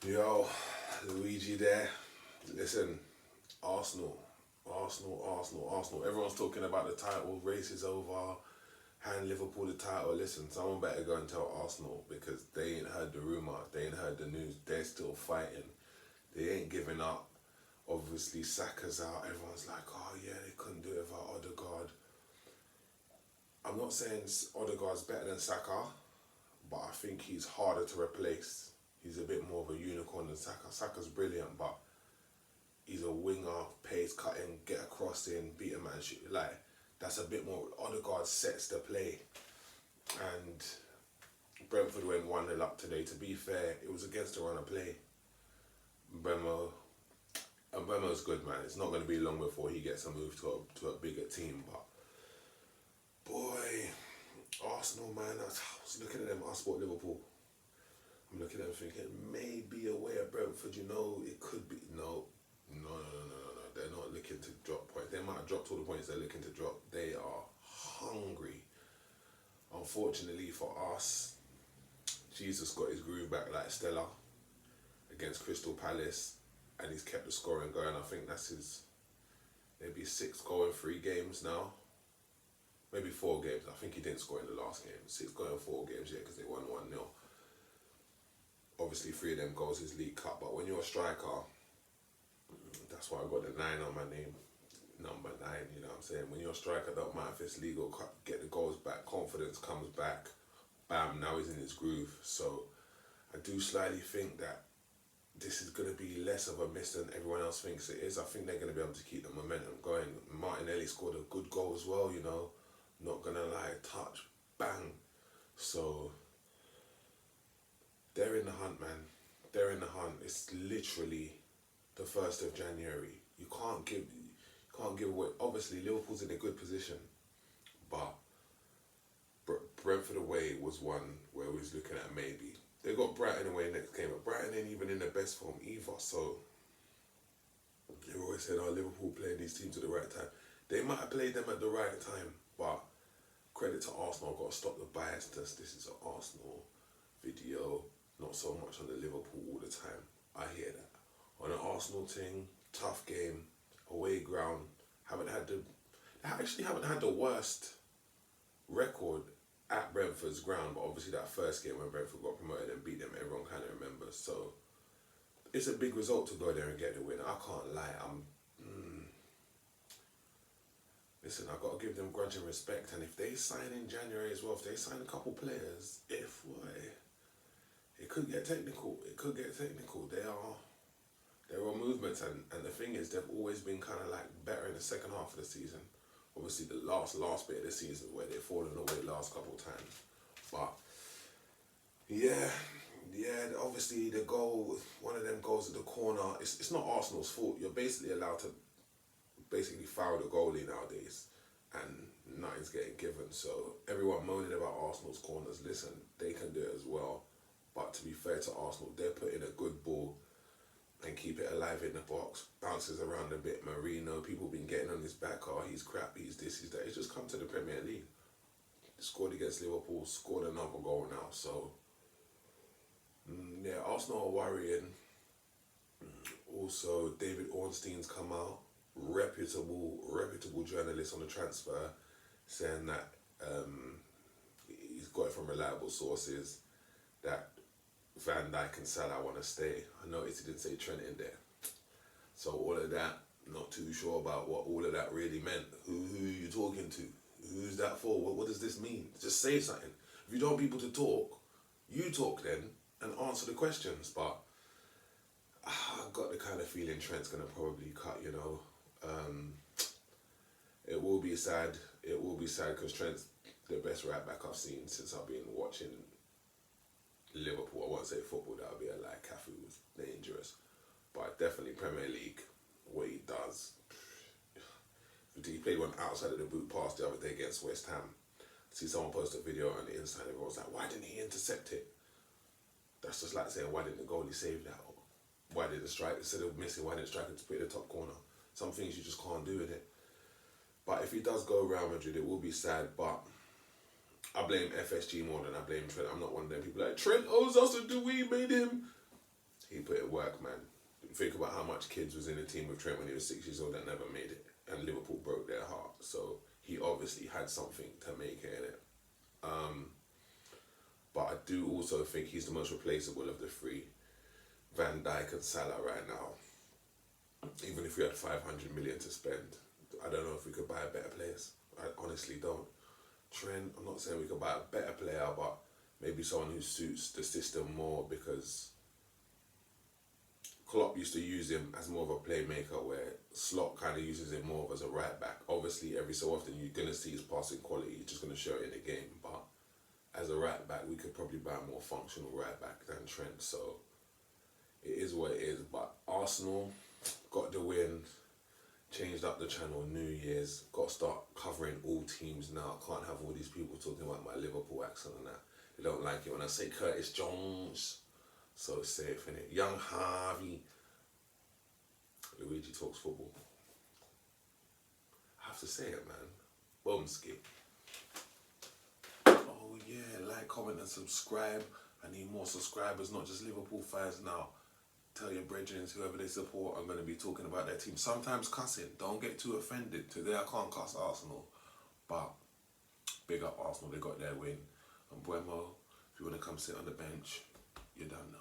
Yo, Luigi there. Listen, Arsenal. Everyone's talking about the title, race is over, hand Liverpool the title. Listen, someone better go and tell Arsenal because they ain't heard the rumour, they ain't heard the news, they're still fighting. They ain't giving up. Obviously, Saka's out. Everyone's like, oh yeah, they couldn't do it without Odegaard. I'm not saying Odegaard's better than Saka, but I think he's harder to replace. He's a bit more of a unicorn than Saka. Saka's brilliant, but he's a winger, pace cutting, get a cross in, beat a man, shoot. Like, that's a bit more. Odegaard sets the play. And Brentford went 1-0 up today. To be fair, it was against the run of play. Bremo's good, man. It's not going to be long before he gets a move to a bigger team. But, boy, Arsenal, man, I was looking at them. I support Liverpool. I'm looking at them thinking, maybe away at Brentford, it could be. No. They're not looking to drop points. They might have dropped all the points they're looking to drop. They are hungry. Unfortunately for us, Jesus got his groove back like Stella against Crystal Palace, and he's kept the scoring going. I think that's his maybe 6th goal in 3 games now. Maybe 4 games. I think he didn't score in the last game. 6 goal in 4 games, yeah, because they won 1-0. Obviously 3 of them goals is League Cup, but when you're a striker, that's why I got the 9 on my name, number 9, you know what I'm saying? When you're a striker, don't matter if it's league or cup, get the goals back, confidence comes back, bam, now he's in his groove. So I do slightly think that this is going to be less of a miss than everyone else thinks it is. I think they're going to be able to keep the momentum going. Martinelli scored a good goal as well, not going to lie, touch, bang. So they're in the hunt, man. They're in the hunt. It's literally the 1st of January. You can't give away. Obviously, Liverpool's in a good position, but Brentford away was one where we was looking at maybe. They got Brighton away next game, but Brighton ain't even in their best form either. So they always said, "Oh, Liverpool playing these teams at the right time." They might have played them at the right time, but credit to Arsenal. I've got to stop the bias test. This is an Arsenal video, not so much on the Liverpool all the time. I hear that. On an Arsenal thing, tough game, away ground, haven't had the worst record at Brentford's ground, but obviously that first game when Brentford got promoted and beat them, everyone kind of remembers. So it's a big result to go there and get the win. I can't lie. Listen, I've got to give them grudge and respect, and if they sign in January as well, if they sign a couple players, it could get technical. There are movements, and the thing is, they've always been kind of like better in the second half of the season. Obviously, the last bit of the season where they've fallen away last couple of times. But yeah, obviously the goal, one of them goals at the corner, it's not Arsenal's fault. You're basically allowed to foul the goalie nowadays, and nothing's getting given. So everyone moaning about Arsenal's corners, listen, they can do it as well. But to be fair to Arsenal, they're putting a good ball and keep it alive in the box. Bounces around a bit. Marino, people been getting on his back. Oh, he's crap, he's this, he's that. He's just come to the Premier League. Scored against Liverpool, scored another goal now. So, yeah, Arsenal are worrying. Also, David Ornstein's come out, reputable journalist on the transfer, saying that he's got it from reliable sources that Van Dijk and Salah want to stay. I noticed he didn't say Trent in there. So all of that, not too sure about what all of that really meant. Who are you talking to? Who's that for? What does this mean? Just say something. If you don't want people to talk, you talk then and answer the questions. But I've got the kind of feeling Trent's going to probably cut, It will be sad. Because Trent's the best right back I've seen since I've been watching Liverpool. I won't say football, that would be a lie. Cafu was dangerous. But definitely Premier League, what he does. He played one outside of the boot pass the other day against West Ham. See someone post a video on the inside, everyone was like, why didn't he intercept it? That's just like saying, why didn't the goalie save that? Or why did the striker, instead of missing, why didn't the striker just put it in the top corner? Some things you just can't do with it. But if he does go Real Madrid, it will be sad, but I blame FSG more than I blame Trent. I'm not one of them people like, Trent owes us a do we made him. He put it work, man. Think about how much kids was in the team with Trent when he was 6 years old that never made it, and Liverpool broke their heart. So he obviously had something to make it in it. But I do also think he's the most replaceable of the three, Van Dijk and Salah right now. Even if we had 500 million to spend, I don't know if we could buy a better players. I honestly don't. Trent, I'm not saying we could buy a better player, but maybe someone who suits the system more, because Klopp used to use him as more of a playmaker, where Slot kind of uses him more of as a right back. Obviously, every so often you're going to see his passing quality, he's just going to show it in the game. But as a right back, we could probably buy a more functional right back than Trent. So it is what it is. But Arsenal got the win, changed up the channel, New Year's, got to start covering all teams now. Can't have all these people talking about my Liverpool accent and that. They don't like it when I say Curtis Jones. So safe, innit? Young Harvey. Luigi talks football. I have to say it, man. Bumski. Oh yeah, like, comment and subscribe. I need more subscribers, not just Liverpool fans now. Tell your brethren, whoever they support, I'm going to be talking about their team. Sometimes cussing. Don't get too offended. Today I can't cuss Arsenal. But big up Arsenal, they got their win. And Buemo, if you want to come sit on the bench, you don't know.